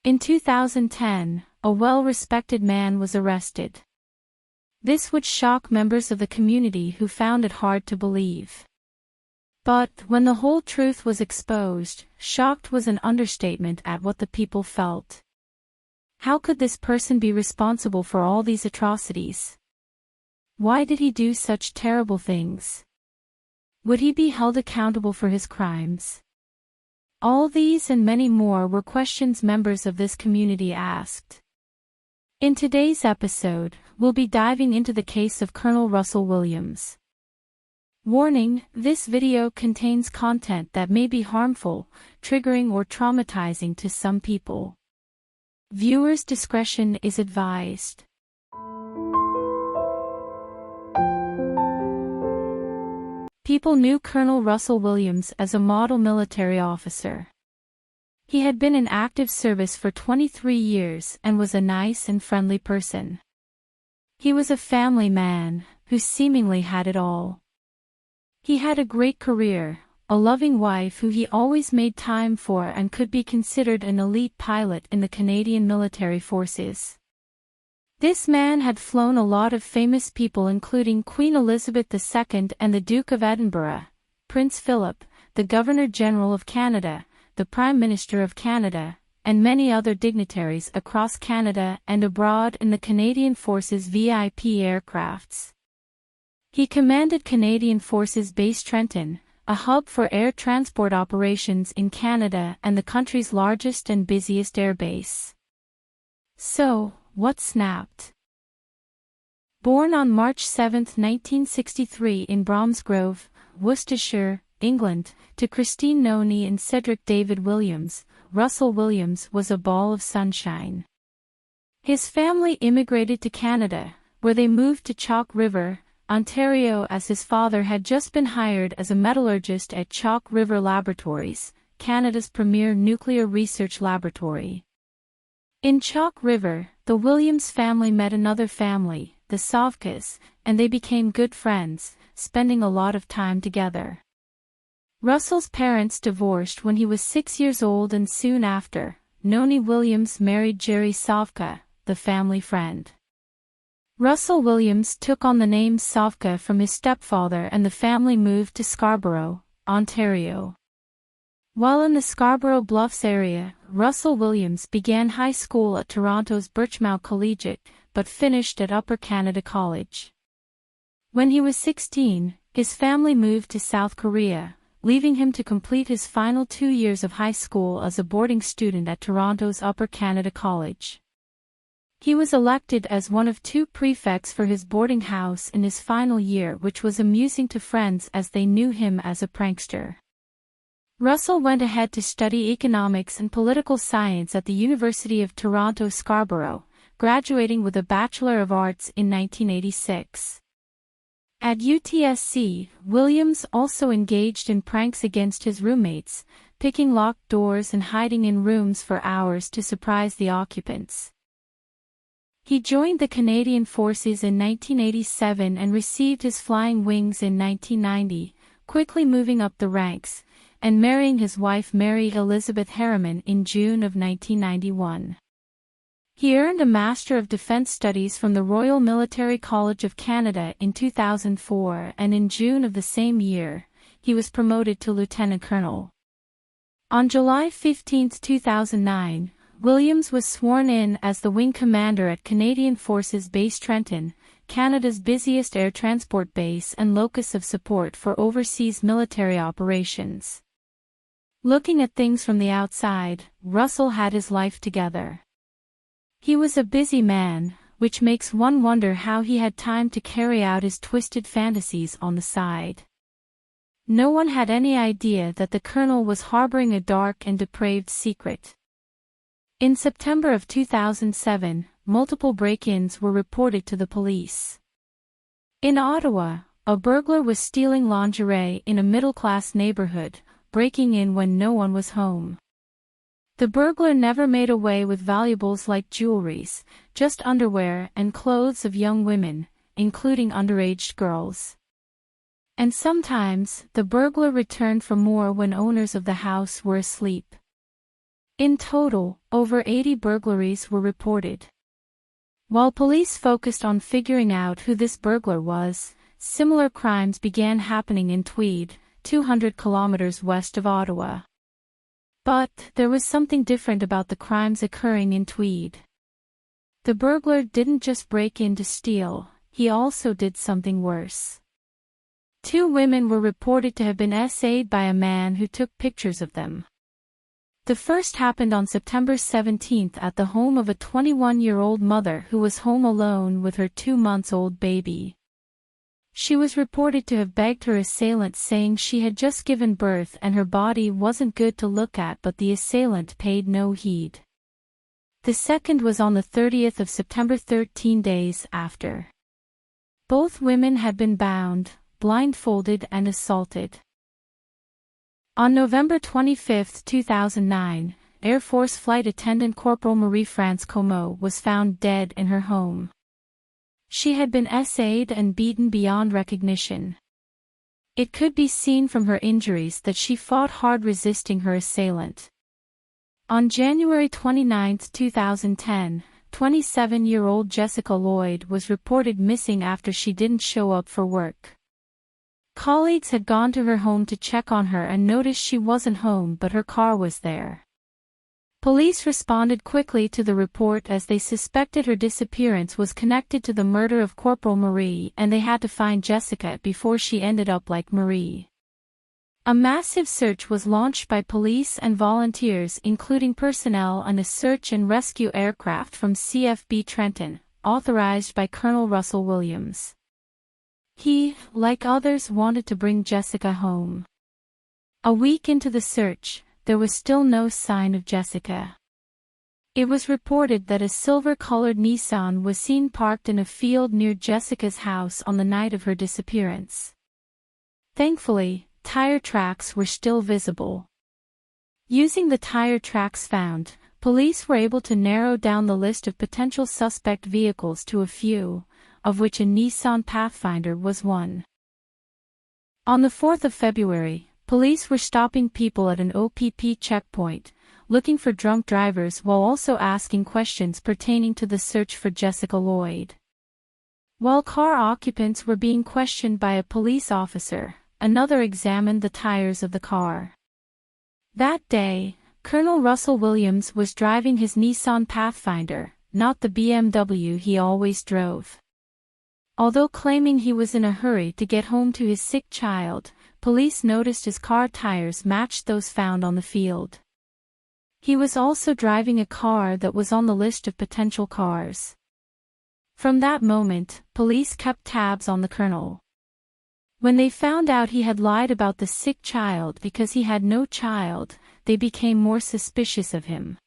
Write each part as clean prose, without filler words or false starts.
In 2010, a well-respected man was arrested. This would shock members of the community who found it hard to believe. But when the whole truth was exposed, shocked was an understatement at what the people felt. How could this person be responsible for all these atrocities? Why did he do such terrible things? Would he be held accountable for his crimes? All these and many more were questions members of this community asked. In today's episode, we'll be diving into the case of Colonel Russell Williams. Warning: this video contains content that may be harmful, triggering or traumatizing to some people. Viewers' discretion is advised. People knew Colonel Russell Williams as a model military officer. He had been in active service for 23 years and was a nice and friendly person. He was a family man who seemingly had it all. He had a great career, a loving wife who he always made time for, and could be considered an elite pilot in the Canadian military forces. This man had flown a lot of famous people, including Queen Elizabeth II and the Duke of Edinburgh, Prince Philip, the Governor-General of Canada, the Prime Minister of Canada, and many other dignitaries across Canada and abroad in the Canadian Forces VIP aircrafts. He commanded Canadian Forces Base Trenton, a hub for air transport operations in Canada and the country's largest and busiest airbase. So, what snapped? Born on March 7, 1963 in Bromsgrove, Worcestershire, England, to Christine Noni and Cedric David Williams, Russell Williams was a ball of sunshine. His family immigrated to Canada, where they moved to Chalk River, Ontario, as his father had just been hired as a metallurgist at Chalk River Laboratories, Canada's premier nuclear research laboratory. In Chalk River, the Williams family met another family, the Savkas, and they became good friends, spending a lot of time together. Russell's parents divorced when he was 6 years old, and soon after, Noni Williams married Jerry Savka, the family friend. Russell Williams took on the name Savka from his stepfather, and the family moved to Scarborough, Ontario. While in the Scarborough Bluffs area, Russell Williams began high school at Toronto's Birchmount Collegiate, but finished at Upper Canada College. When he was 16, his family moved to South Korea, leaving him to complete his final 2 years of high school as a boarding student at Toronto's Upper Canada College. He was elected as one of 2 prefects for his boarding house in his final year, which was amusing to friends as they knew him as a prankster. Russell went ahead to study economics and political science at the University of Toronto Scarborough, graduating with a Bachelor of Arts in 1986. At UTSC, Williams also engaged in pranks against his roommates, picking locked doors and hiding in rooms for hours to surprise the occupants. He joined the Canadian Forces in 1987 and received his flying wings in 1990, quickly moving up the ranks, and marrying his wife Mary Elizabeth Harriman in June of 1991. He earned a Master of Defence Studies from the Royal Military College of Canada in 2004, and in June of the same year, he was promoted to Lieutenant Colonel. On July 15, 2009, Williams was sworn in as the Wing Commander at Canadian Forces Base Trenton, Canada's busiest air transport base and locus of support for overseas military operations. Looking at things from the outside, Russell had his life together. He was a busy man, which makes one wonder how he had time to carry out his twisted fantasies on the side. No one had any idea that the colonel was harboring a dark and depraved secret. In September of 2007, multiple break-ins were reported to the police. In Ottawa, a burglar was stealing lingerie in a middle-class neighborhood, breaking in when no one was home. The burglar never made away with valuables like jewelries, just underwear and clothes of young women, including underage girls. And sometimes, the burglar returned for more when owners of the house were asleep. In total, over 80 burglaries were reported. While police focused on figuring out who this burglar was, similar crimes began happening in Tweed, 200 kilometers west of Ottawa. But there was something different about the crimes occurring in Tweed. The burglar didn't just break in to steal, he also did something worse. 2 women were reported to have been essayed by a man who took pictures of them. The first happened on September 17 at the home of a 21-year-old mother who was home alone with her 2-month-old baby. She was reported to have begged her assailant, saying she had just given birth and her body wasn't good to look at, but the assailant paid no heed. The second was on the 30th of September, 13 days after. Both women had been bound, blindfolded and assaulted. On November 25, 2009, Air Force Flight Attendant Corporal Marie-France Comeau was found dead in her home. She had been essayed and beaten beyond recognition. It could be seen from her injuries that she fought hard resisting her assailant. On January 29, 2010, 27-year-old Jessica Lloyd was reported missing after she didn't show up for work. Colleagues had gone to her home to check on her and noticed she wasn't home, but her car was there. Police responded quickly to the report as they suspected her disappearance was connected to the murder of Corporal Marie, and they had to find Jessica before she ended up like Marie. A massive search was launched by police and volunteers, including personnel on a search and rescue aircraft from CFB Trenton, authorized by Colonel Russell Williams. He, like others, wanted to bring Jessica home. A week into the search, there was still no sign of Jessica. It was reported that a silver-colored Nissan was seen parked in a field near Jessica's house on the night of her disappearance. Thankfully, tire tracks were still visible. Using the tire tracks found, police were able to narrow down the list of potential suspect vehicles to a few, of which a Nissan Pathfinder was one. On the 4th of February, police were stopping people at an OPP checkpoint, looking for drunk drivers while also asking questions pertaining to the search for Jessica Lloyd. While car occupants were being questioned by a police officer, another examined the tires of the car. That day, Colonel Russell Williams was driving his Nissan Pathfinder, not the BMW he always drove. Although claiming he was in a hurry to get home to his sick child, police noticed his car tires matched those found on the field. He was also driving a car that was on the list of potential cars. From that moment, police kept tabs on the colonel. When they found out he had lied about the sick child because he had no child, they became more suspicious of him.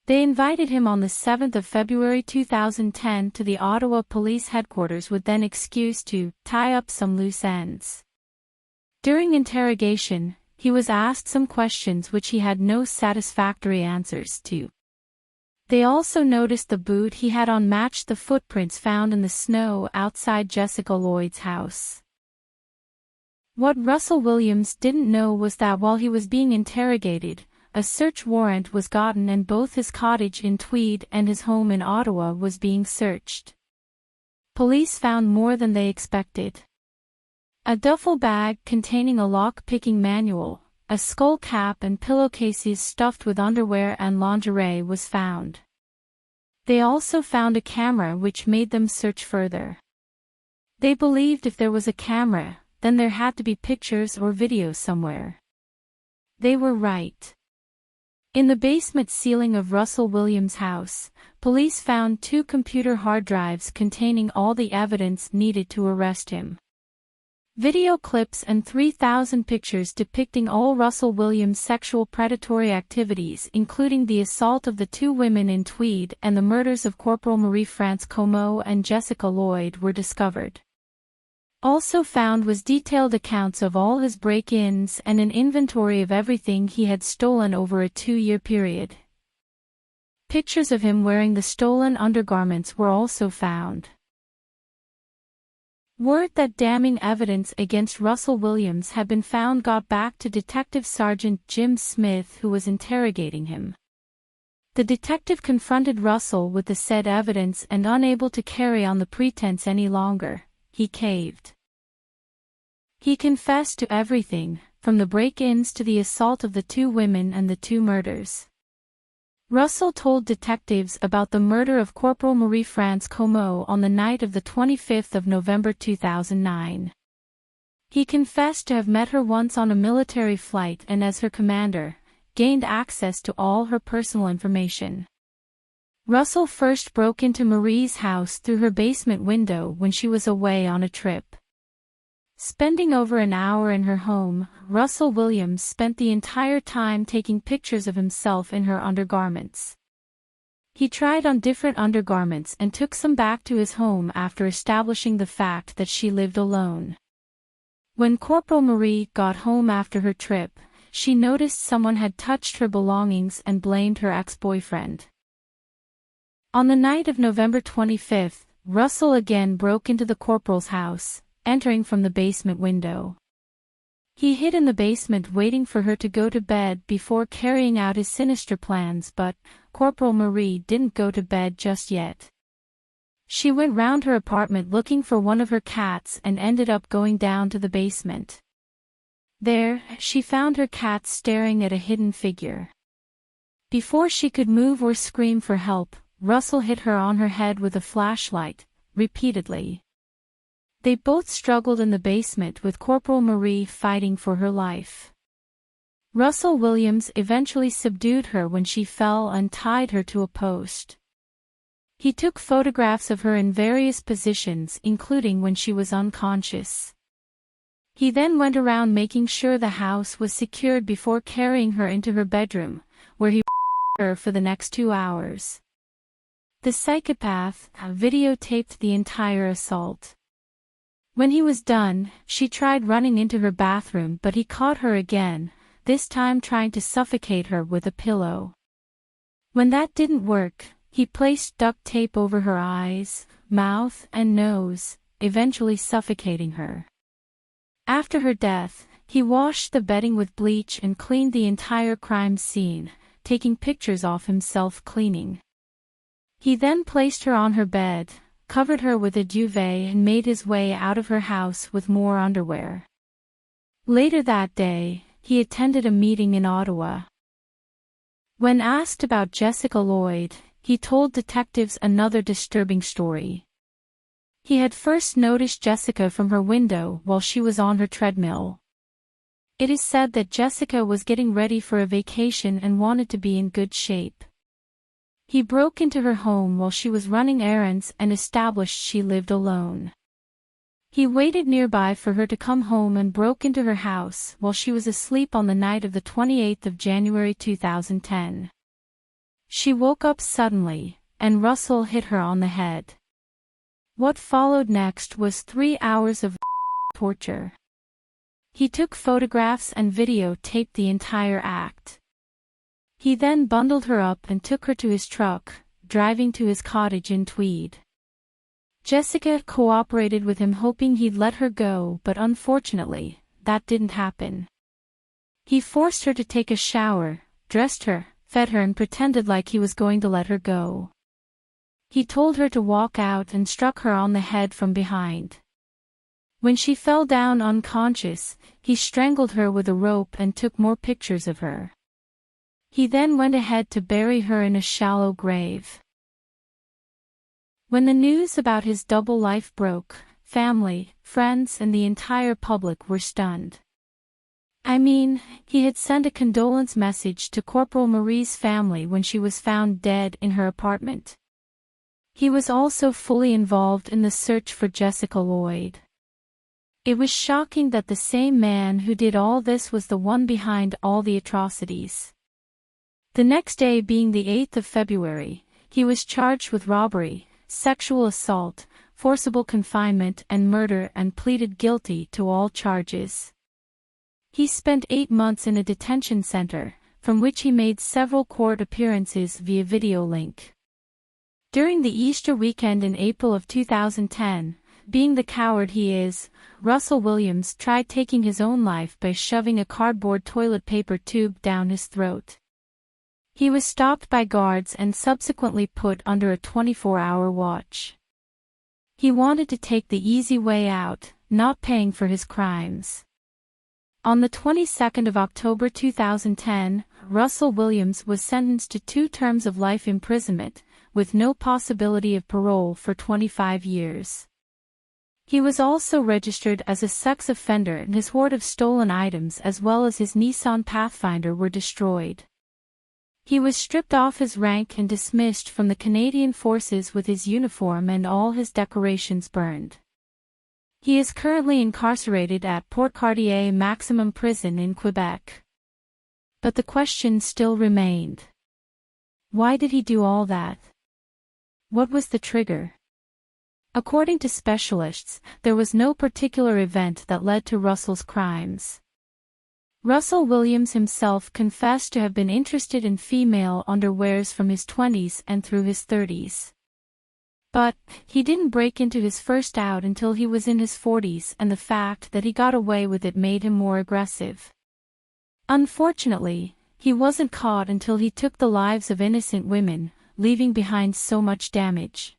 They invited him on the 7th of February 2010 to the Ottawa Police Headquarters with an excuse to tie up some loose ends. During interrogation, he was asked some questions which he had no satisfactory answers to. They also noticed the boot he had on matched the footprints found in the snow outside Jessica Lloyd's house. What Russell Williams didn't know was that while he was being interrogated, a search warrant was gotten and both his cottage in Tweed and his home in Ottawa was being searched. Police found more than they expected. A duffel bag containing a lock-picking manual, a skull cap and pillowcases stuffed with underwear and lingerie was found. They also found a camera which made them search further. They believed if there was a camera, then there had to be pictures or video somewhere. They were right. In the basement ceiling of Russell Williams' house, police found 2 computer hard drives containing all the evidence needed to arrest him. Video clips and 3,000 pictures depicting all Russell Williams' sexual predatory activities, including the assault of the 2 women in Tweed and the murders of Corporal Marie-France Comeau and Jessica Lloyd, were discovered. Also found was detailed accounts of all his break-ins and an inventory of everything he had stolen over a 2-year period. Pictures of him wearing the stolen undergarments were also found. Word that damning evidence against Russell Williams had been found got back to Detective Sergeant Jim Smith, who was interrogating him. The detective confronted Russell with the said evidence, and unable to carry on the pretense any longer, he caved. He confessed to everything, from the break-ins to the assault of the 2 women and the 2 murders. Russell told detectives about the murder of Corporal Marie-France Comeau on the night of the 25th of November 2009. He confessed to have met her once on a military flight and, as her commander, gained access to all her personal information. Russell first broke into Marie's house through her basement window when she was away on a trip. Spending over an hour in her home, Russell Williams spent the entire time taking pictures of himself in her undergarments. He tried on different undergarments and took some back to his home after establishing the fact that she lived alone. When Corporal Marie got home after her trip, she noticed someone had touched her belongings and blamed her ex-boyfriend. On the night of November 25th, Russell again broke into the corporal's house, entering from the basement window. He hid in the basement waiting for her to go to bed before carrying out his sinister plans, but Corporal Marie didn't go to bed just yet. She went round her apartment looking for one of her cats and ended up going down to the basement. There, she found her cat staring at a hidden figure. Before she could move or scream for help, Russell hit her on her head with a flashlight, repeatedly. They both struggled in the basement with Corporal Marie fighting for her life. Russell Williams eventually subdued her when she fell and tied her to a post. He took photographs of her in various positions, including when she was unconscious. He then went around making sure the house was secured before carrying her into her bedroom, where he her for the next 2 hours. The psychopath videotaped the entire assault. When he was done, she tried running into her bathroom, but he caught her again, this time trying to suffocate her with a pillow. When that didn't work, he placed duct tape over her eyes, mouth, and nose, eventually suffocating her. After her death, he washed the bedding with bleach and cleaned the entire crime scene, taking pictures of himself cleaning. He then placed her on her bed, covered her with a duvet, and made his way out of her house with more underwear. Later that day, he attended a meeting in Ottawa. When asked about Jessica Lloyd, he told detectives another disturbing story. He had first noticed Jessica from her window while she was on her treadmill. It is said that Jessica was getting ready for a vacation and wanted to be in good shape. He broke into her home while she was running errands and established she lived alone. He waited nearby for her to come home and broke into her house while she was asleep on the night of the 28th of January 2010. She woke up suddenly, and Russell hit her on the head. What followed next was 3 hours of torture. He took photographs and videotaped the entire act. He then bundled her up and took her to his truck, driving to his cottage in Tweed. Jessica cooperated with him, hoping he'd let her go, but unfortunately, that didn't happen. He forced her to take a shower, dressed her, fed her, and pretended like he was going to let her go. He told her to walk out and struck her on the head from behind. When she fell down unconscious, he strangled her with a rope and took more pictures of her. He then went ahead to bury her in a shallow grave. When the news about his double life broke, family, friends, and the entire public were stunned. He had sent a condolence message to Corporal Marie's family when she was found dead in her apartment. He was also fully involved in the search for Jessica Lloyd. It was shocking that the same man who did all this was the one behind all the atrocities. The next day, being the 8th of February, he was charged with robbery, sexual assault, forcible confinement, and murder, and pleaded guilty to all charges. He spent 8 months in a detention center, from which he made several court appearances via video link. During the Easter weekend in April of 2010, being the coward he is, Russell Williams tried taking his own life by shoving a cardboard toilet paper tube down his throat. He was stopped by guards and subsequently put under a 24-hour watch. He wanted to take the easy way out, not paying for his crimes. On the 22nd of October 2010, Russell Williams was sentenced to 2 terms of life imprisonment, with no possibility of parole for 25 years. He was also registered as a sex offender and his hoard of stolen items as well as his Nissan Pathfinder were destroyed. He was stripped off his rank and dismissed from the Canadian Forces with his uniform and all his decorations burned. He is currently incarcerated at Port Cartier Maximum Prison in Quebec. But the question still remained. Why did he do all that? What was the trigger? According to specialists, there was no particular event that led to Russell's crimes. Russell Williams himself confessed to have been interested in female underwears from his 20s and through his 30s. But he didn't break into his first out until he was in his 40s, and the fact that he got away with it made him more aggressive. Unfortunately, he wasn't caught until he took the lives of innocent women, leaving behind so much damage.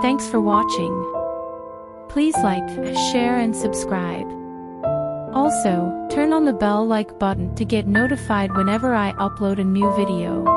Thanks for watching. Please like, share and subscribe. Also, turn on the bell-like button to get notified whenever I upload a new video.